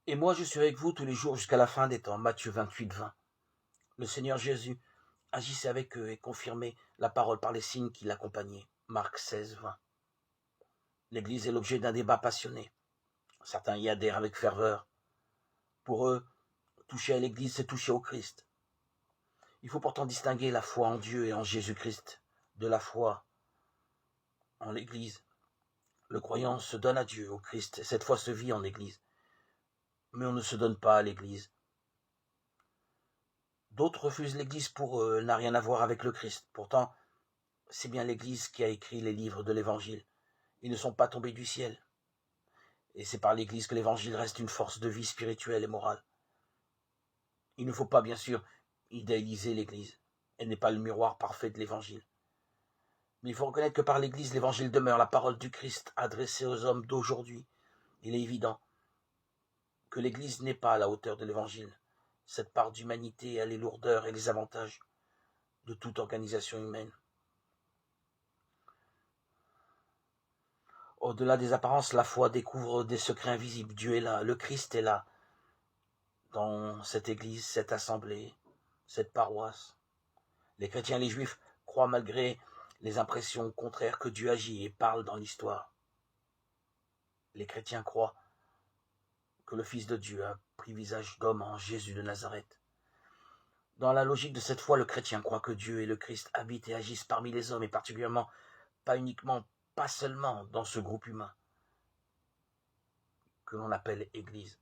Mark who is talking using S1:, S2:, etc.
S1: Et moi, je suis avec vous tous les jours jusqu'à la fin des temps. Matthieu 28, 20. Le Seigneur Jésus agissait avec eux et confirmait la parole par les signes qui l'accompagnaient. Marc 16, 20. L'Église est l'objet d'un débat passionné. Certains y adhèrent avec ferveur. Pour eux, toucher à l'Église, c'est toucher au Christ. Il faut pourtant distinguer la foi en Dieu et en Jésus-Christ de la foi en l'Église. Le croyant se donne à Dieu, au Christ, et cette foi se vit en Église. Mais on ne se donne pas à l'Église. D'autres refusent l'Église pour eux, elle n'a rien à voir avec le Christ. Pourtant, c'est bien l'Église qui a écrit les livres de l'Évangile. Ils ne sont pas tombés du ciel. Et c'est par l'Église que l'Évangile reste une force de vie spirituelle et morale. Il ne faut pas, bien sûr, idéaliser l'Église. Elle n'est pas le miroir parfait de l'Évangile. Mais il faut reconnaître que par l'Église, l'Évangile demeure la parole du Christ adressée aux hommes d'aujourd'hui. Il est évident que l'Église n'est pas à la hauteur de l'Évangile. Cette part d'humanité a les lourdeurs et les avantages de toute organisation humaine. Au-delà des apparences, la foi découvre des secrets invisibles. Dieu est là, le Christ est là, dans cette église, cette assemblée, cette paroisse. Les chrétiens et les juifs croient malgré les impressions contraires que Dieu agit et parle dans l'histoire. Les chrétiens croient que le Fils de Dieu a pris visage d'homme en Jésus de Nazareth. Dans la logique de cette foi, le chrétien croit que Dieu et le Christ habitent et agissent parmi les hommes, et particulièrement, pas seulement dans ce groupe humain que l'on appelle Église.